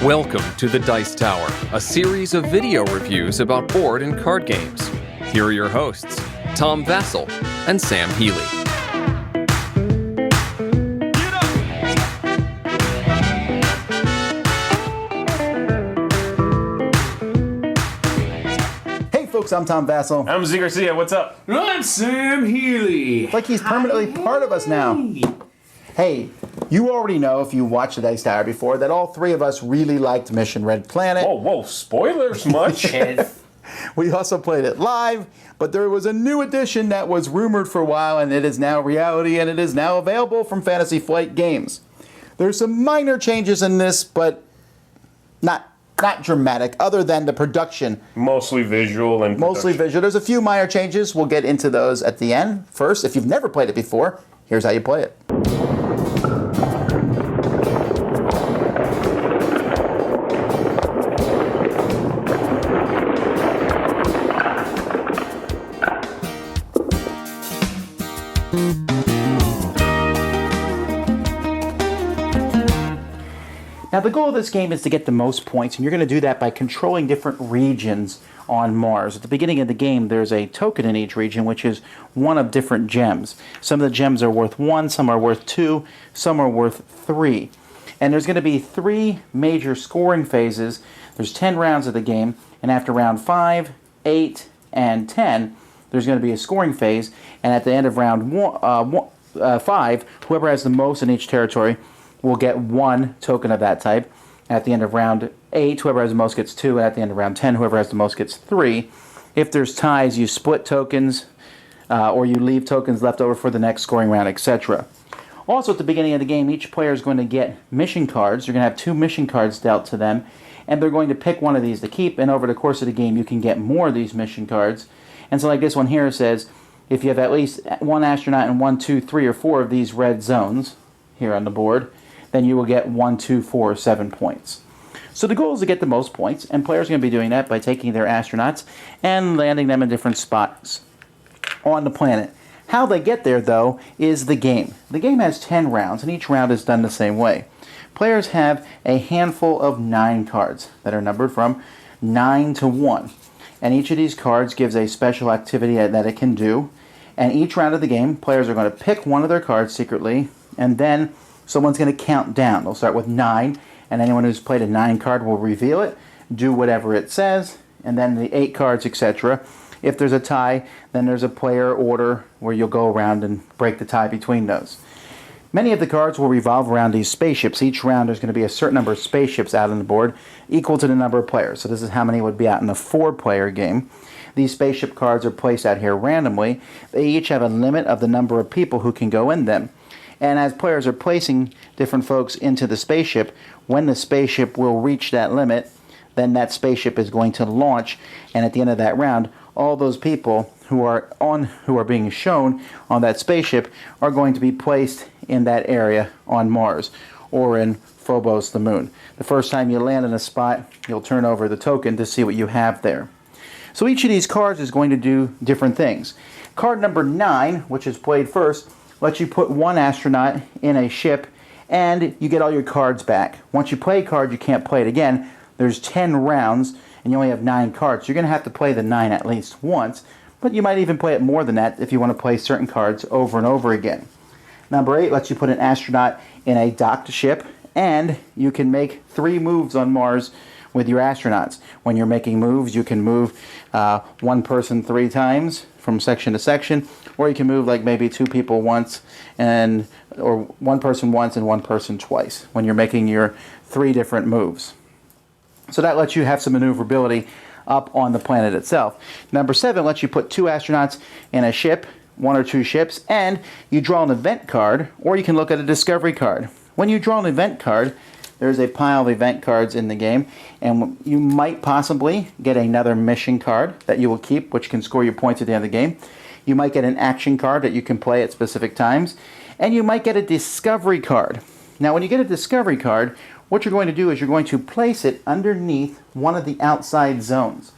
Welcome to the Dice Tower, a series of video reviews about board and card games. Here are your hosts, Tom Vasel and Sam Healy. Hey folks, I'm Tom Vasel. I'm Z Garcia. What's up? I'm Sam Healy. It's like he's permanently part of us now. Hey, you already know if you watched the Dice Tower before that all three of us really liked Mission Red Planet. Whoa, spoilers much? We also played it live, but there was a new edition that was rumored for a while, and it is now reality, and it is now available from Fantasy Flight Games. There's some minor changes in this, but not dramatic, other than the production. Mostly visual and Mostly visual. There's a few minor changes. We'll get into those at the end. First, if you've never played it before, here's how you play it. Now the goal of this game is to get the most points, and you're going to do that by controlling different regions on Mars. At the beginning of the game, there's a token in each region, which is one of different gems. Some of the gems are worth 1, some are worth 2, some are worth 3. And there's going to be 3 major scoring phases. There's 10 rounds of the game, and after round 5, 8, and 10, there's going to be a scoring phase, and at the end of round 5, whoever has the most in each territory will get 1 token of that type. At the end of round 8, whoever has the most gets 2, and at the end of round 10, whoever has the most gets 3. If there's ties, you split tokens, or you leave tokens left over for the next scoring round, etc. Also, at the beginning of the game, each player is going to get mission cards. You're going to have 2 mission cards dealt to them, and they're going to pick one of these to keep, and over the course of the game, you can get more of these mission cards. And so like this one here says, if you have at least 1 astronaut in 1, 2, 3, or 4 of these red zones here on the board, then you will get 1, 2, 4, 7 points. So the goal is to get the most points, and players are going to be doing that by taking their astronauts and landing them in different spots on the planet. How they get there, though, is the game. The game has 10 rounds, and each round is done the same way. Players have a handful of 9 cards that are numbered from 9 to 1. And each of these cards gives a special activity that it can do. And each round of the game, players are going to pick one of their cards secretly, and then someone's going to count down. They'll start with 9, and anyone who's played a 9 card will reveal it, do whatever it says, and then the 8 cards, etc. If there's a tie, then there's a player order where you'll go around and break the tie between those. Many of the cards will revolve around these spaceships. Each round there's going to be a certain number of spaceships out on the board equal to the number of players. So this is how many would be out in a 4-player game. These spaceship cards are placed out here randomly. They each have a limit of the number of people who can go in them. And as players are placing different folks into the spaceship, when the spaceship will reach that limit, then that spaceship is going to launch, and at the end of that round, all those people who are being shown on that spaceship are going to be placed in that area on Mars or in Phobos, the moon. The first time you land in a spot, you'll turn over the token to see what you have there. So each of these cards is going to do different things. Card number 9, which is played first, lets you put 1 astronaut in a ship, and you get all your cards back. Once you play a card, you can't play it again. There's 10 rounds, and you only have 9 cards. You're going to have to play the 9 at least once, but you might even play it more than that if you want to play certain cards over and over again. Number 8 lets you put an astronaut in a docked ship, and you can make 3 moves on Mars with your astronauts. When you're making moves, you can move 1 person 3 times from section to section, or you can move like maybe 2 people once, or 1 person once and 1 person twice when you're making your 3 different moves. So that lets you have some maneuverability up on the planet itself. Number 7 lets you put 2 astronauts in a ship, 1 or 2 ships, and you draw an event card, or you can look at a discovery card. When you draw an event card, there's a pile of event cards in the game, and you might possibly get another mission card that you will keep, which can score you points at the end of the game. You might get an action card that you can play at specific times, and you might get a discovery card. Now, when you get a discovery card, what you're going to do is you're going to place it underneath one of the outside zones.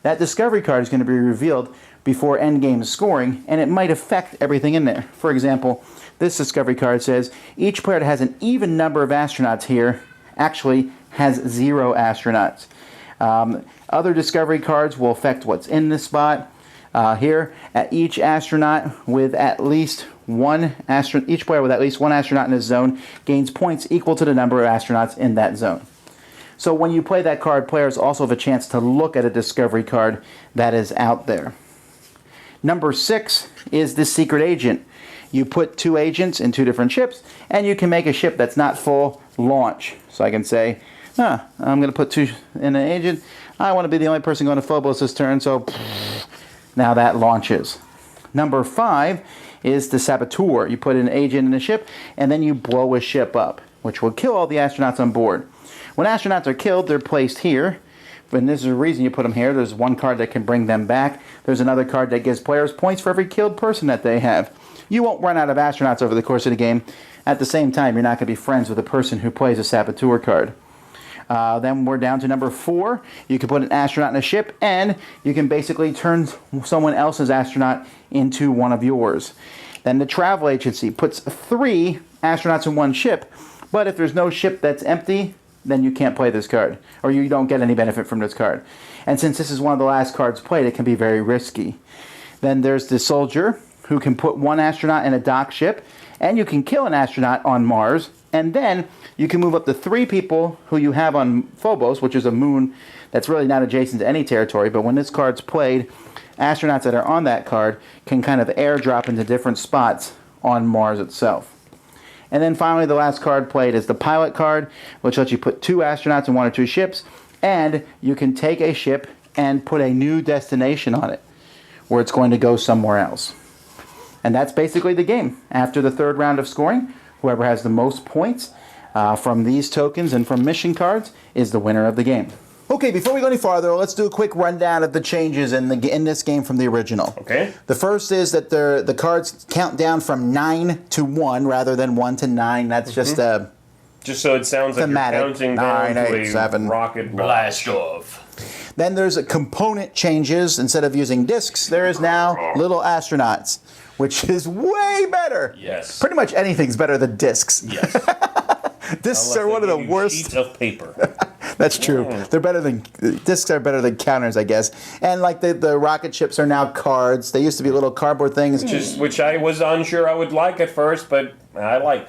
That discovery card is going to be revealed before endgame scoring, and it might affect everything in there. For example, this discovery card says each player that has an even number of astronauts here actually has 0 astronauts. Other discovery cards will affect what's in this spot. Here, at each astronaut with at least one astronaut, each player with at least one astronaut in his zone gains points equal to the number of astronauts in that zone. So when you play that card, players also have a chance to look at a discovery card that is out there. Number 6 is the secret agent. You put 2 agents in 2 different ships, and you can make a ship that's not full launch. So I can say, I'm going to put 2 in an agent. I want to be the only person going to Phobos this turn, so now that launches. Number 5 is the saboteur. You put an agent in a ship, and then you blow a ship up, which will kill all the astronauts on board. When astronauts are killed, they're placed here. And this is the reason you put them here. There's one card that can bring them back. There's another card that gives players points for every killed person that they have. You won't run out of astronauts over the course of the game. At the same time, you're not going to be friends with the person who plays a saboteur card. Then we're down to number 4. You can put an astronaut in a ship, and you can basically turn someone else's astronaut into one of yours. Then the travel agency puts 3 astronauts in one ship, but if there's no ship that's empty, then you can't play this card, or you don't get any benefit from this card. And since this is one of the last cards played, it can be very risky. Then there's the soldier, who can put 1 astronaut in a dock ship, and you can kill an astronaut on Mars, and then you can move up to 3 people who you have on Phobos, which is a moon that's really not adjacent to any territory, but when this card's played, astronauts that are on that card can kind of airdrop into different spots on Mars itself. And then finally, the last card played is the pilot card, which lets you put 2 astronauts in 1 or 2 ships, and you can take a ship and put a new destination on it, where it's going to go somewhere else. And that's basically the game. After the 3rd round of scoring, whoever has the most points from these tokens and from mission cards is the winner of the game. Okay, before we go any farther, let's do a quick rundown of the changes in this game from the original. Okay. The first is that the cards count down from 9 to 1 rather than 1 to 9. That's just Just so it sounds like thematic. you're counting down 9, 8, to a 7. rocket Blast off. Then there's component changes. Instead of using discs, there is now little astronauts, which is way better. Yes. Pretty much anything's better than discs. Yes. Discs are one of the worst. Sheets of paper. That's true. They're better than discs are better than counters, I guess. And like the rocket ships are now cards. They used to be little cardboard things. Which I was unsure I would like at first, but I like.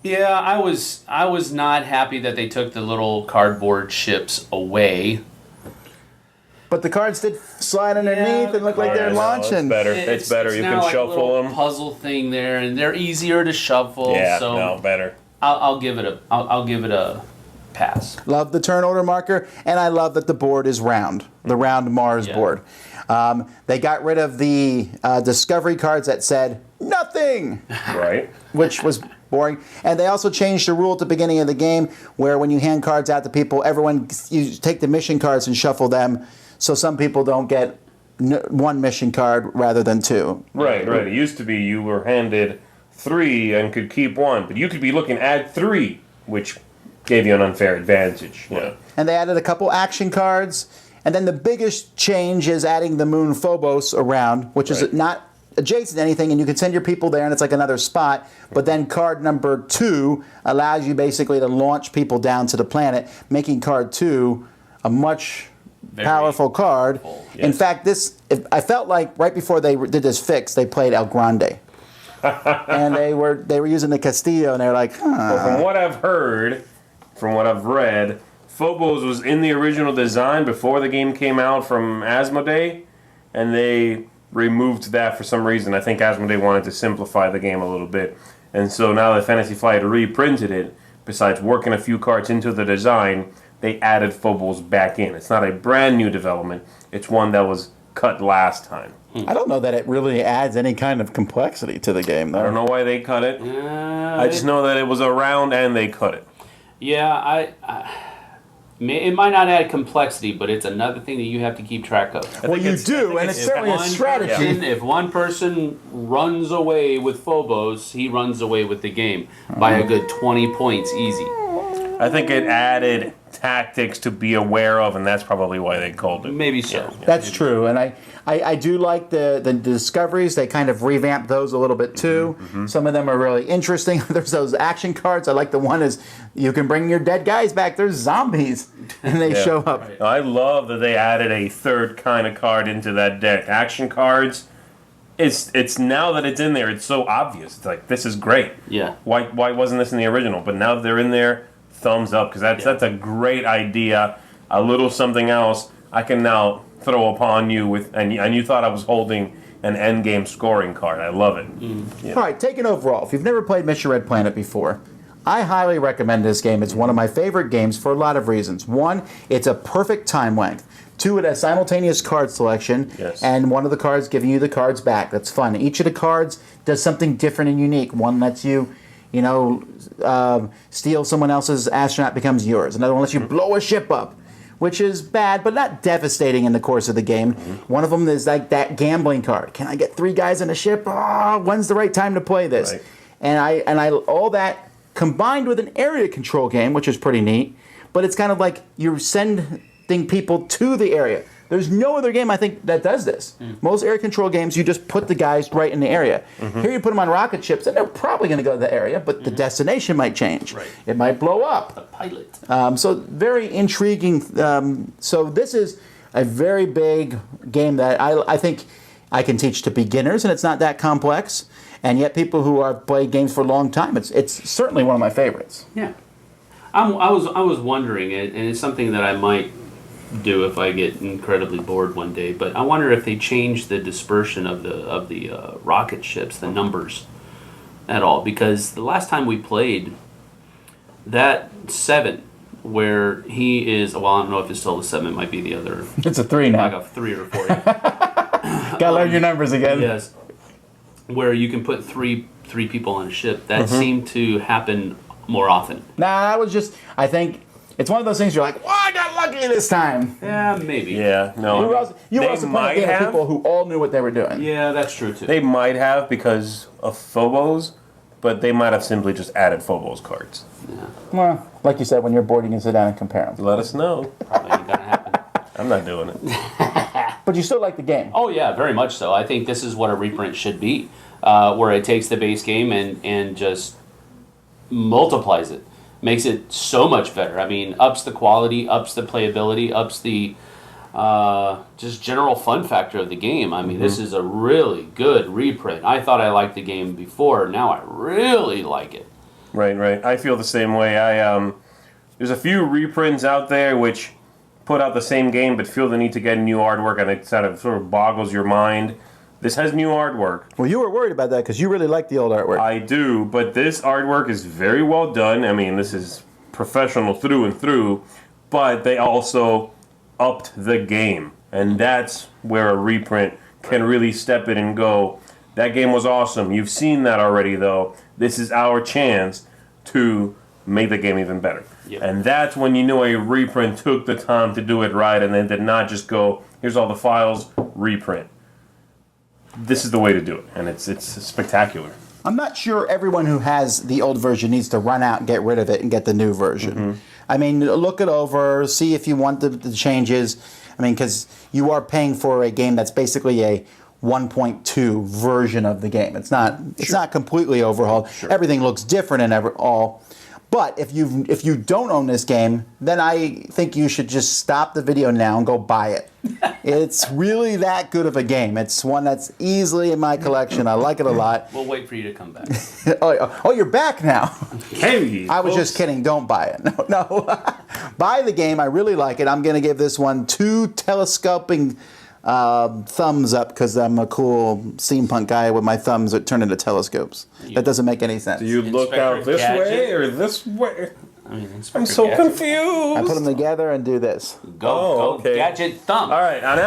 Yeah, I was not happy that they took the little cardboard ships away. But the cards did slide underneath and look like they're launching. It's better. It's better. You now can like a shuffle little them. puzzle thing there, and they're easier to shuffle. Yeah, so no, better. I'll give it a pass. Love the turn order marker, and I love that the board is round, the round Mars board. They got rid of the discovery cards that said nothing, Right. which was boring. And they also changed the rule at the beginning of the game where when you hand cards out to people, you take the mission cards and shuffle them, so some people don't get 1 mission card rather than 2. Right. It used to be you were handed 3 and could keep 1, but you could be looking at 3, which gave you an unfair advantage. Yeah. And they added a couple action cards. And then the biggest change is adding the moon Phobos around, which is not adjacent to anything, and you can send your people there, and it's like another spot. But then card number 2 allows you basically to launch people down to the planet, making card 2 a much powerful card. Yes. In fact, I felt like right before they did this fix, they played El Grande. And they were using the Castillo, and they're like, Well, from what I've heard, from what I've read, Phobos was in the original design before the game came out from Asmodee, and they removed that for some reason. I think Asmodee wanted to simplify the game a little bit. And so now that Fantasy Flight reprinted it, besides working a few cards into the design, they added Phobos back in. It's not a brand new development. It's one that was cut last time. I don't know that it really adds any kind of complexity to the game, though. I don't know why they cut it. I just know that it was around and they cut it. Yeah, it might not add complexity, but it's another thing that you have to keep track of. Well, you do, and it's certainly a strategy. If one person runs away with Phobos, he runs away with the game by a good 20 points easy. I think it added tactics to be aware of, and that's probably why they called it. Maybe so. That's true, and I do like the discoveries. They kind of revamped those a little bit too. Some of them are really interesting. There's those action cards. I like the one is you can bring your dead guys back. There's zombies, and they show up. Right. I love that they added a third kind of card into that deck. Action cards. It's now that it's in there, it's so obvious. It's like, this is great. Yeah. Why wasn't this in the original? But now that they're in there, thumbs up, because that's a great idea. A little something else I can now throw upon you with, and you thought I was holding an end game scoring card. I love it. All right, taking overall, if you've never played Mission Red Planet before, I highly recommend this game. It's one of my favorite games for a lot of reasons. One, it's a perfect time length. Two, it has simultaneous card selection, Yes. and one of the cards giving you the cards back. That's fun. Each of the cards does something different and unique. One lets you, steal someone else's astronaut becomes yours. Another one lets you blow a ship up, which is bad, but not devastating in the course of the game. One of them is like that gambling card. Can I get 3 guys in a ship? Oh, when's the right time to play this? Right. And I all that combined with an area control game, which is pretty neat. But it's kind of like you're sending people to the area. There's no other game, I think, that does this. Most area control games, you just put the guys right in the area. Here you put them on rocket ships, and they're probably going to go to the area, but the destination might change. Right. It might blow up. The pilot. So very intriguing. So this is a very big game that I think I can teach to beginners, and it's not that complex. And yet people who have played games for a long time, it's certainly one of my favorites. Yeah. I was wondering, and it's something that I might do if I get incredibly bored one day, but I wonder if they change the dispersion of the rocket ships, the numbers, at all. Because the last time we played, that 7, where he is, well, I don't know if it's still the 7, it might be the other, It's a 3 like now. a 3 or 4. Gotta learn your numbers again. Yes. Where you can put three people on a ship. That seemed to happen more often. Nah, that was just, I think, it's one of those things you're like, I got lucky this time. Yeah, maybe. Yeah, no. You were They also playing a might game of have. people who all knew what they were doing. Yeah, that's true too. They might have because of Phobos, but they might have simply just added Phobos cards. Yeah, Well, like you said, when you're bored, you can sit down and compare them. Let us know. probably ain't gonna happen. I'm not doing it. But you still like the game. Oh yeah, very much so. I think this is what a reprint should be, where it takes the base game and just multiplies it, makes it so much better. I mean, ups the quality, ups the playability, ups the just general fun factor of the game. I mean, this is a really good reprint. I thought I liked the game before. Now I really like it. Right. I feel the same way. There's a few reprints out there which put out the same game but feel the need to get new artwork, and it sort of boggles your mind. This has new artwork. Well, you were worried about that because you really like the old artwork. I do, but this artwork is very well done. I mean, this is professional through and through, but they also upped the game. And that's where a reprint can really step in and go, that game was awesome. You've seen that already, though. This is our chance to make the game even better. Yep. And that's when you know a reprint took the time to do it right and then did not just go, here's all the files, reprint. This is the way to do it, and it's spectacular. I'm not sure everyone who has the old version needs to run out and get rid of it and get the new version. I mean, look it over, see if you want the changes. I mean, because you are paying for a game that's basically a 1.2 version of the game. It's not completely overhauled. Everything looks different in all. But if you don't own this game, then I think you should just stop the video now and go buy it. It's really that good of a game. It's one that's easily in my collection. I like it a lot. We'll wait for you to come back. Oh, you're back now. Hey, I was just kidding. Don't buy it. No. Buy the game. I really like it. I'm going to give this one 2 telescoping thumbs up because I'm a cool steampunk guy with my thumbs that turn into telescopes. That doesn't make any sense. Do you look Inspector out this Gadget? way or this way? I mean, I'm so Gadget. confused. I put them together and do this. Go, okay. Gadget thumb. All right, and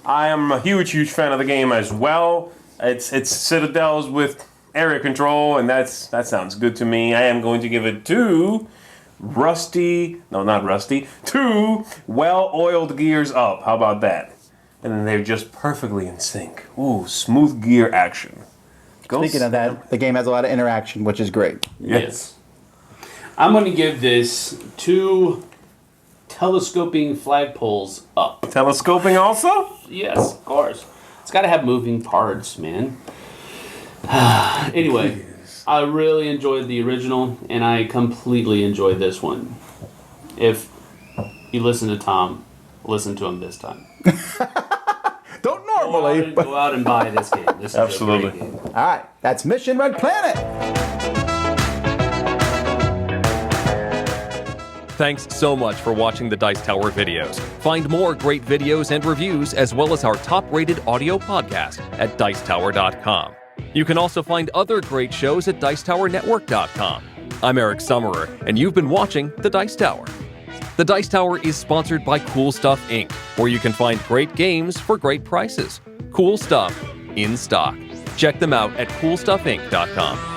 I am a huge fan of the game as well. It's Citadels with area control, and that sounds good to me. I am going to give it 2 well-oiled gears up. How about that? And then they're just perfectly in sync. Ooh, smooth gear action. Speaking of that, the game has a lot of interaction, which is great. Yes. I'm going to give this 2 telescoping flagpoles up. Telescoping also? Yes, of course. It's got to have moving parts, man. Anyway, I really enjoyed the original, and I completely enjoyed this one. If you listen to Tom, listen to him this time. Don't normally. Go out and buy this game. This is Absolutely. a great game. All right, that's Mission Red Planet. Thanks so much for watching the Dice Tower videos. Find more great videos and reviews, as well as our top-rated audio podcast at Dicetower.com. You can also find other great shows at Dicetowernetwork.com. I'm Eric Summerer, and you've been watching The Dice Tower. The Dice Tower is sponsored by Cool Stuff Inc., where you can find great games for great prices. Cool stuff in stock. Check them out at CoolStuffInc.com.